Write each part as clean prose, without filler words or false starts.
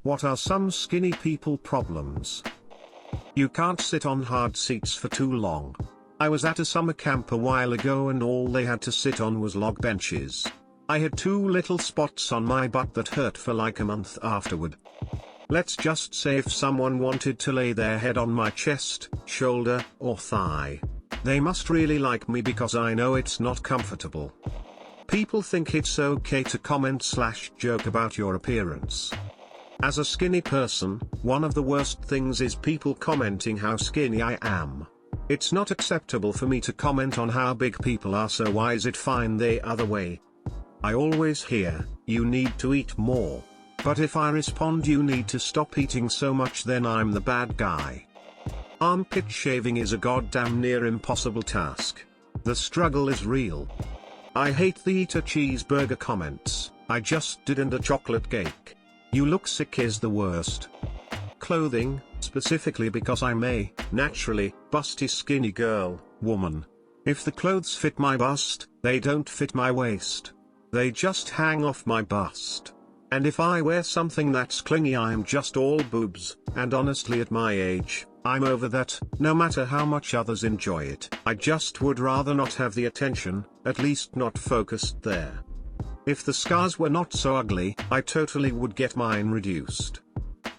What are some skinny people problems? You can't sit on hard seats for too long. I was at a summer camp a while ago and all they had to sit on was log benches. I had 2 little spots on my butt that hurt for like a month afterward. Let's just say if someone wanted to lay their head on my chest, shoulder, or thigh, they must really like me because I know it's not comfortable. People think it's okay to comment/joke about your appearance. As a skinny person, one of the worst things is people commenting how skinny I am. It's not acceptable for me to comment on how big people are, so why is it fine the other way? I always hear, you need to eat more. But if I respond you need to stop eating so much, then I'm the bad guy. Armpit shaving is a goddamn near impossible task. The struggle is real. I hate the eat a cheeseburger comments, I just did, and a chocolate cake. You look sick is the worst. Clothing, specifically because I'm a, naturally, busty skinny girl, woman. If the clothes fit my bust, they don't fit my waist. They just hang off my bust. And if I wear something that's clingy I'm just all boobs, and honestly at my age, I'm over that. No matter how much others enjoy it, I just would rather not have the attention, at least not focused there. If the scars were not so ugly, I totally would get mine reduced.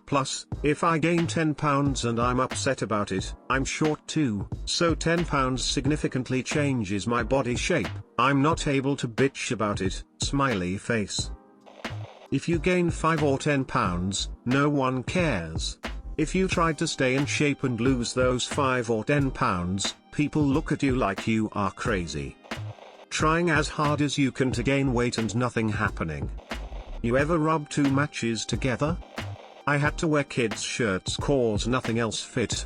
Plus, if I gain 10 pounds and I'm upset about it, I'm short too, so 10 pounds significantly changes my body shape. I'm not able to bitch about it, smiley face. If you gain 5 or 10 pounds, no one cares. If you try to stay in shape and lose those 5 or 10 pounds, people look at you like you are crazy. Trying as hard as you can to gain weight and nothing happening. You ever rub 2 matches together? I had to wear kids' shirts cause nothing else fit.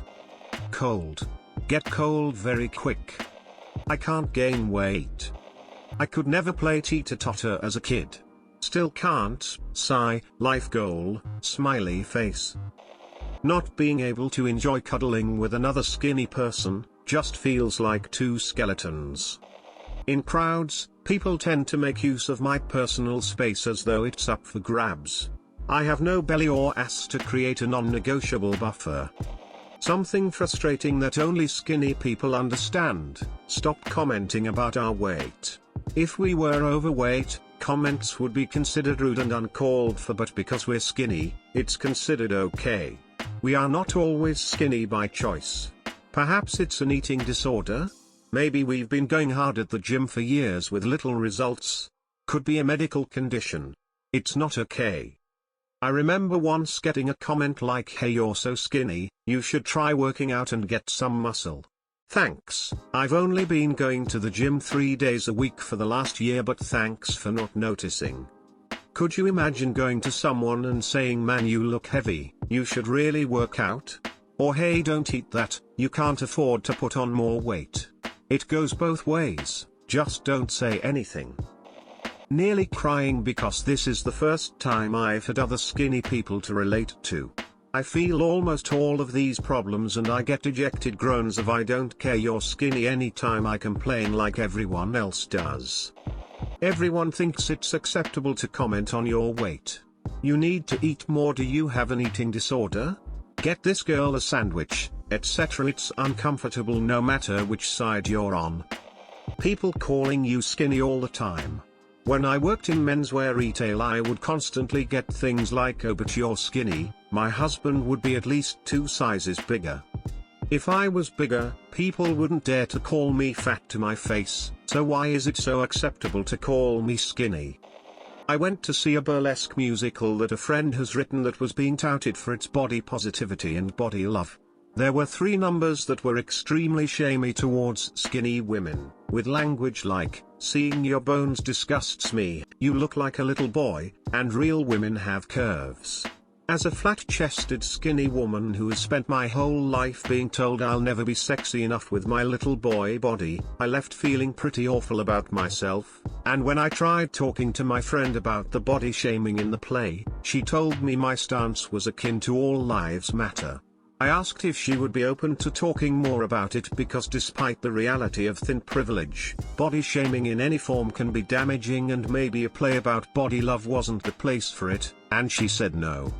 Cold. Get cold very quick. I can't gain weight. I could never play teeter-totter as a kid. Still can't, sigh, life goal, smiley face. Not being able to enjoy cuddling with another skinny person, just feels like 2 skeletons. In crowds, people tend to make use of my personal space as though it's up for grabs. I have no belly or ass to create a non-negotiable buffer. Something frustrating that only skinny people understand. Stop commenting about our weight. If we were overweight, comments would be considered rude and uncalled for, but because we're skinny, it's considered okay. We are not always skinny by choice. Perhaps it's an eating disorder? Maybe we've been going hard at the gym for years with little results. Could be a medical condition. It's not okay. I remember once getting a comment like, "Hey, you're so skinny, you should try working out and get some muscle." Thanks, I've only been going to the gym 3 days a week for the last year, but thanks for not noticing. Could you imagine going to someone and saying, "Man, you look heavy, you should really work out"? Or, "Hey, don't eat that, you can't afford to put on more weight"? It goes both ways, just don't say anything. Nearly crying because this is the first time I've had other skinny people to relate to. I feel almost all of these problems and I get dejected groans of "I don't care, you're skinny" anytime I complain like everyone else does. Everyone thinks it's acceptable to comment on your weight. You need to eat more. Do you have an eating disorder? Get this girl a sandwich, etc. It's uncomfortable no matter which side you're on. People calling you skinny all the time. When I worked in menswear retail I would constantly get things like, "Oh, but you're skinny." My husband would be at least 2 sizes bigger. If I was bigger, people wouldn't dare to call me fat to my face, so why is it so acceptable to call me skinny? I went to see a burlesque musical that a friend has written that was being touted for its body positivity and body love. There were 3 numbers that were extremely shamey towards skinny women, with language like, "Seeing your bones disgusts me, you look like a little boy," and "Real women have curves." As a flat-chested skinny woman who has spent my whole life being told I'll never be sexy enough with my little boy body, I left feeling pretty awful about myself, and when I tried talking to my friend about the body shaming in the play, she told me my stance was akin to All Lives Matter. I asked if she would be open to talking more about it because despite the reality of thin privilege, body shaming in any form can be damaging and maybe a play about body love wasn't the place for it, and she said no.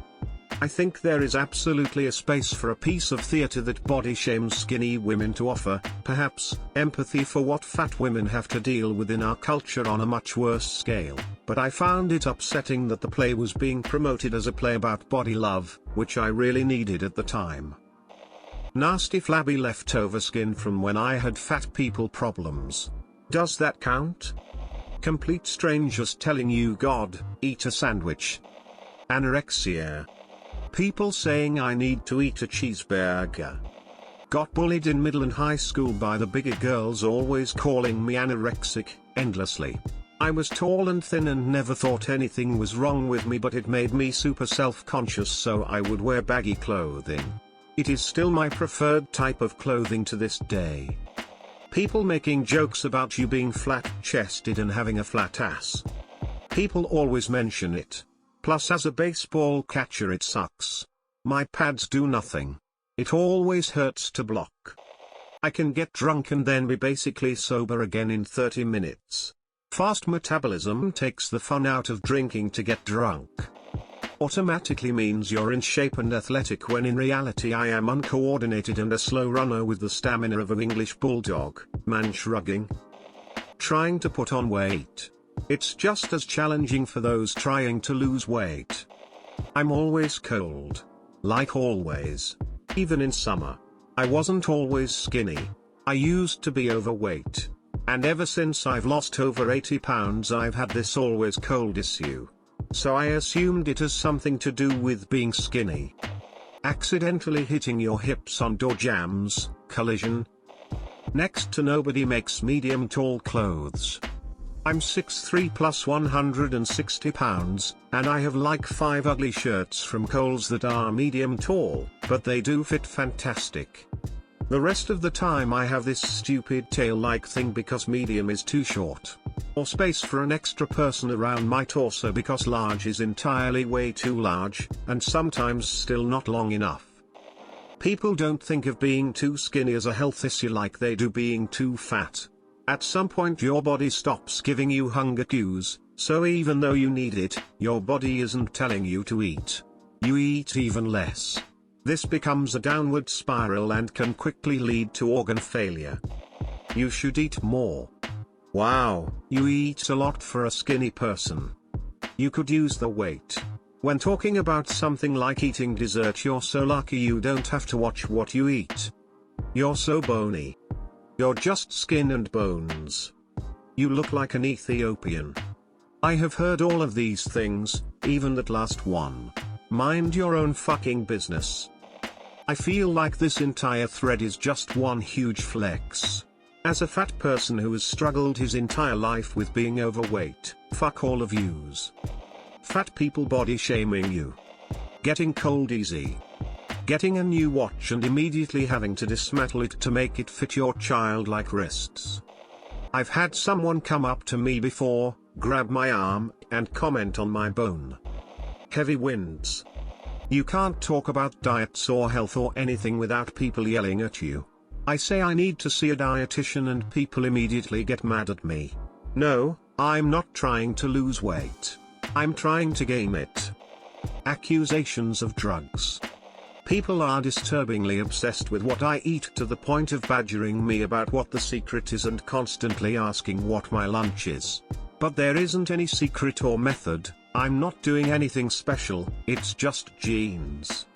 I think there is absolutely a space for a piece of theater that body shames skinny women to offer, perhaps, empathy for what fat women have to deal with in our culture on a much worse scale, but I found it upsetting that the play was being promoted as a play about body love, which I really needed at the time. Nasty flabby leftover skin from when I had fat people problems. Does that count? Complete strangers telling you God, eat a sandwich. Anorexia. People saying I need to eat a cheeseburger. Got bullied in middle and high school by the bigger girls always calling me anorexic, endlessly. I was tall and thin and never thought anything was wrong with me, but it made me super self-conscious, so I would wear baggy clothing. It is still my preferred type of clothing to this day. People making jokes about you being flat-chested and having a flat ass. People always mention it. Plus as a baseball catcher it sucks. My pads do nothing. It always hurts to block. I can get drunk and then be basically sober again in 30 minutes. Fast metabolism takes the fun out of drinking to get drunk. Automatically means you're in shape and athletic, when in reality I am uncoordinated and a slow runner with the stamina of an English bulldog, man shrugging. Trying to put on weight. It's just as challenging for those trying to lose weight. I'm always cold. Like always. Even in summer. I wasn't always skinny. I used to be overweight. And ever since I've lost over 80 pounds I've had this always cold issue. So I assumed it has something to do with being skinny. Accidentally hitting your hips on door jambs, collision. Next to nobody makes medium tall clothes. I'm 6'3" plus 160 pounds, and I have like 5 ugly shirts from Kohl's that are medium tall, but they do fit fantastic. The rest of the time I have this stupid tail-like thing because medium is too short. Or space for an extra person around my torso because large is entirely way too large, and sometimes still not long enough. People don't think of being too skinny as a health issue like they do being too fat. At some point your body stops giving you hunger cues, so even though you need it, your body isn't telling you to eat. You eat even less. This becomes a downward spiral and can quickly lead to organ failure. You should eat more. Wow, you eat a lot for a skinny person. You could use the weight. When talking about something like eating dessert, you're so lucky you don't have to watch what you eat. You're so bony. You're just skin and bones. You look like an Ethiopian. I have heard all of these things, even that last one. Mind your own fucking business. I feel like this entire thread is just one huge flex. As a fat person who has struggled his entire life with being overweight, fuck all of yous. Fat people body shaming you. Getting cold easy. Getting a new watch and immediately having to dismantle it to make it fit your childlike wrists. I've had someone come up to me before, grab my arm, and comment on my bone. Heavy winds. You can't talk about diets or health or anything without people yelling at you. I say I need to see a dietitian and people immediately get mad at me. No, I'm not trying to lose weight. I'm trying to gain it. Accusations of drugs. People are disturbingly obsessed with what I eat to the point of badgering me about what the secret is and constantly asking what my lunch is. But there isn't any secret or method. I'm not doing anything special, it's just genes.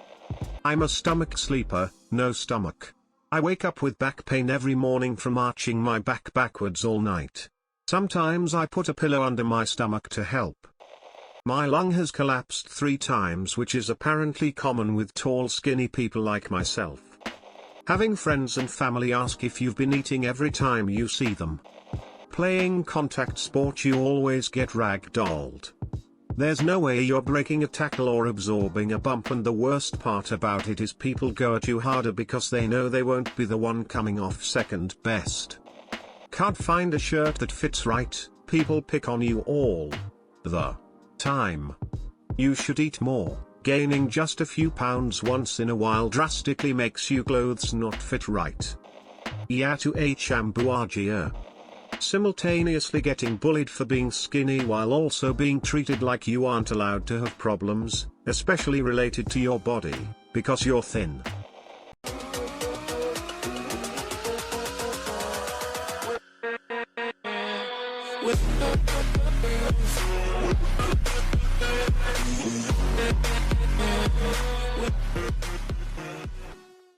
I'm a stomach sleeper, no stomach. I wake up with back pain every morning from arching my back backwards all night. Sometimes I put a pillow under my stomach to help. My lung has collapsed 3 times, which is apparently common with tall skinny people like myself. Having friends and family ask if you've been eating every time you see them. Playing contact sport, you always get ragdolled. There's no way you're breaking a tackle or absorbing a bump, and the worst part about it is people go at you harder because they know they won't be the one coming off second best. Can't find a shirt that fits right, people pick on you all the time. You should eat more. Gaining just a few pounds once in a while drastically makes you clothes not fit right. Yatu Chambuagia. Simultaneously getting bullied for being skinny while also being treated like you aren't allowed to have problems, especially related to your body, because you're thin.